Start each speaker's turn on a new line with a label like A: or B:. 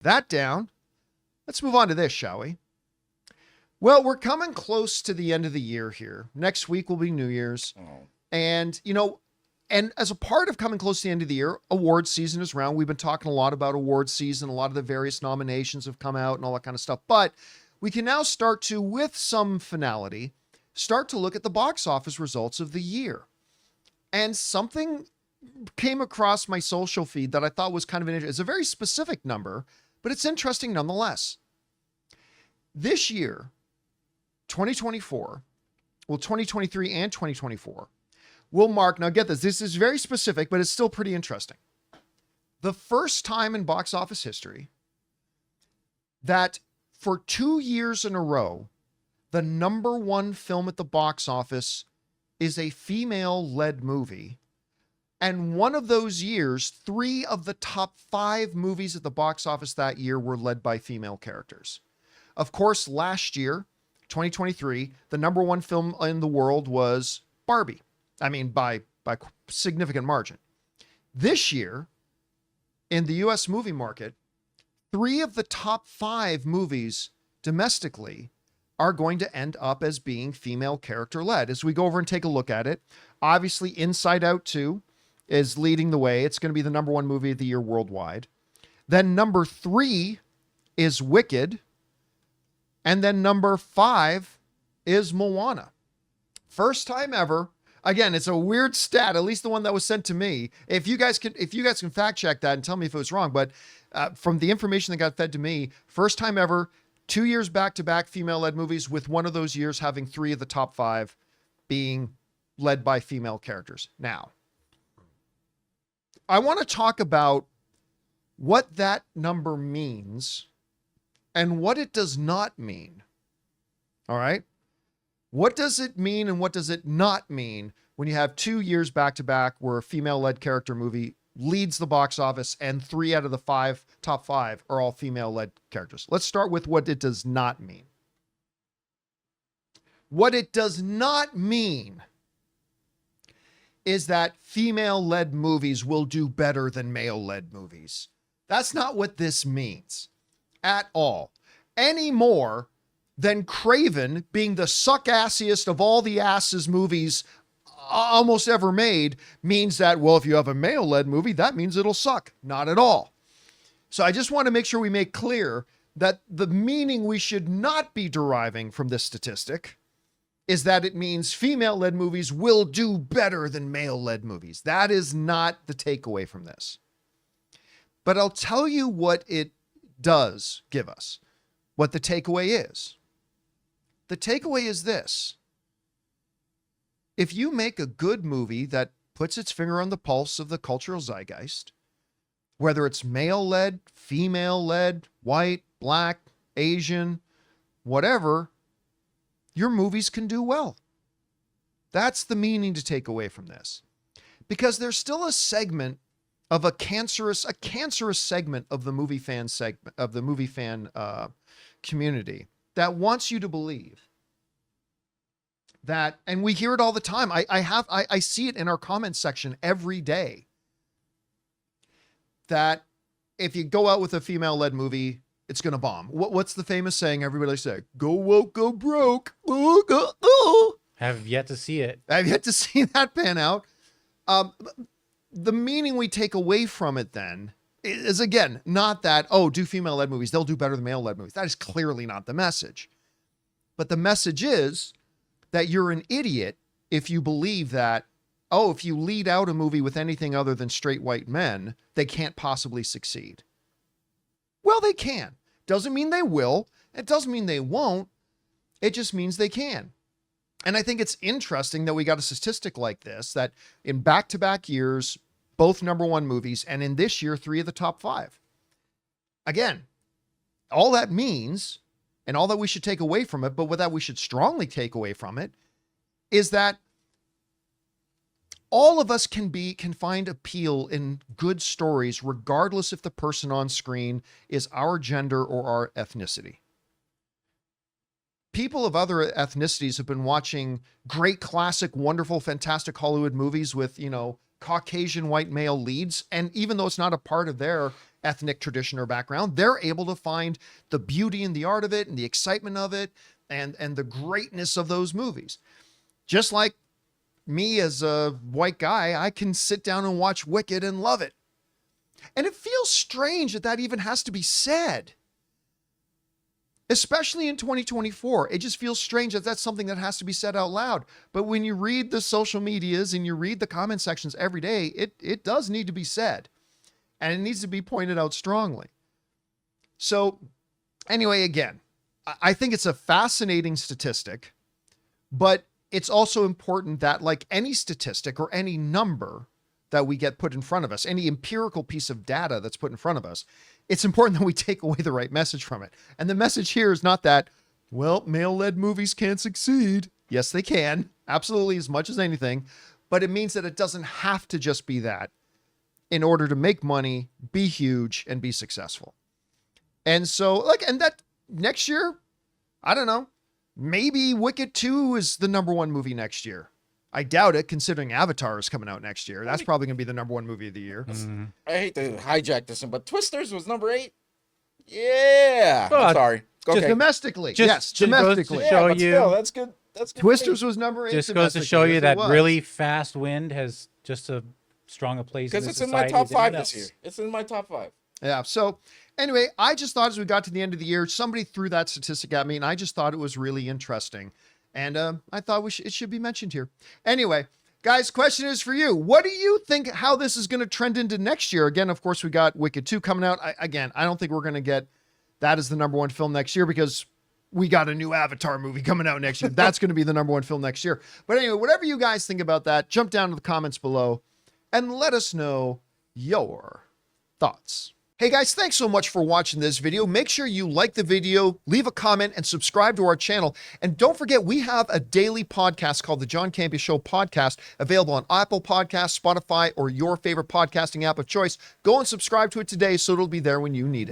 A: That down. Let's move on to this, shall we? Well, we're coming close to the end of the year here. Next week will be New Year's.
B: Oh.
A: And, and as a part of coming close to the end of the year, award season is around. We've been talking a lot about award season. A lot of the various nominations have come out and all that kind of stuff. But we can now start to, with some finality, start to look at the box office results of the year. And something came across my social feed that I thought was kind of it's a very specific number, but it's interesting nonetheless. This year, 2024, well, 2023 and 2024 will mark, now get this is very specific, but it's still pretty interesting. The first time in box office history that for 2 years in a row, the number one film at the box office is a female-led movie. And one of those years, 3 of the top 5 movies at the box office that year were led by female characters. Of course, last year, 2023, the number one film in the world was Barbie. I mean, by significant margin. This year, in the US movie market, 3 of the top 5 movies domestically are going to end up as being female character led. As we go over and take a look at it, obviously Inside Out 2 is leading the way. It's going to be the number one movie of the year worldwide. Then number 3 is Wicked. And then number 5 is Moana. First time ever. Again, it's a weird stat, at least the one that was sent to me. If you guys can fact check that and tell me if it was wrong, but from the information that got fed to me, first time ever, 2 years back-to-back female-led movies, with one of those years having 3 of the top 5 being led by female characters. Now, I want to talk about what that number means and what it does not mean. All right? What does it mean and what does it not mean when you have 2 years back-to-back where a female-led character movie leads the box office and 3 out of the top 5 are all female-led characters? Let's start with what it does not mean. What it does not mean is that female-led movies will do better than male-led movies. That's not what this means at all. Any more than Craven being the suck-assiest of all the asses movies almost ever made means that, well, if you have a male-led movie, that means it'll suck. Not at all. So I just want to make sure we make clear that the meaning we should not be deriving from this statistic is that it means female-led movies will do better than male-led movies. That is not the takeaway from this. But I'll tell you what it does give us, what the takeaway is. The takeaway is this. If you make a good movie that puts its finger on the pulse of the cultural zeitgeist, whether it's male-led, female-led, white, black, Asian, whatever, your movies can do well. That's the meaning to take away from this. Because there's still a segment of a cancerous segment of the movie fan community that wants you to believe that, and we hear it all the time. I see it in our comments section every day, that if you go out with a female-led movie, it's going to bomb. What's the famous saying everybody say? Go woke, go broke. Ooh, go, ooh.
C: Have yet to see it.
A: I've yet to see that pan out. The meaning we take away from it then is, again, not that, oh, do female-led movies, they'll do better than male-led movies. That is clearly not the message. But the message is that you're an idiot if you believe that, oh, if you lead out a movie with anything other than straight white men, they can't possibly succeed. Well, they can. Doesn't mean they will. It doesn't mean they won't. It just means they can. And I think it's interesting that we got a statistic like this, that in back-to-back years, both number one movies, and in this year, 3 of the top 5. Again, all that means, and all that we should take away from it, but what that we should strongly take away from it, is that all of us can find appeal in good stories, regardless if the person on screen is our gender or our ethnicity. People of other ethnicities have been watching great, classic, wonderful, fantastic Hollywood movies with, Caucasian white male leads. And even though it's not a part of their ethnic tradition or background, they're able to find the beauty and the art of it and the excitement of it and the greatness of those movies. Just like me as a white guy, I can sit down and watch Wicked and love it. And it feels strange that that even has to be said. Especially in 2024, it just feels strange that that's something that has to be said out loud. But when you read the social medias and you read the comment sections every day, it does need to be said. And it needs to be pointed out strongly. So anyway, again, I think it's a fascinating statistic, but it's also important that, like any statistic or any number that we get put in front of us, any empirical piece of data that's put in front of us, it's important that we take away the right message from it. And the message here is not that, well, male-led movies can't succeed. Yes, they can. Absolutely, as much as anything. But it means that it doesn't have to just be that in order to make money, be huge, and be successful. And so, and that next year, I don't know, maybe Wicked 2 is the #1 movie next year. I doubt it, considering Avatar is coming out next year. That's probably going to be the #1 movie of the year.
B: I hate to hijack this, but Twisters was #8. Yeah. I'm sorry.
A: Just domestically. Yes, domestically.
C: Show
B: but
C: you.
B: still, that's good. That's good.
A: Twisters was #8.
C: Just goes to show you that really fast wind has just a strong a place
B: because
C: in
B: it's in my
C: society
B: top
C: as
B: 5
C: anything
B: this year.
C: else.
B: It's in my top 5.
A: Yeah. So anyway, I just thought as we got to the end of the year, somebody threw that statistic at me, and I just thought it was really interesting. And I thought it should be mentioned here. Anyway, guys, question is for you. What do you think how this is going to trend into next year? Again, of course, we got Wicked 2 coming out. I don't think we're going to get that as the #1 film next year because we got a new Avatar movie coming out next year. That's going to be the #1 film next year. But anyway, whatever you guys think about that, jump down to the comments below and let us know your thoughts. Hey guys, thanks so much for watching this video. Make sure you like the video, leave a comment, and subscribe to our channel. And don't forget, we have a daily podcast called the John Campea Show podcast, available on Apple Podcasts, Spotify, or your favorite podcasting app of choice. Go and subscribe to it today so it'll be there when you need it.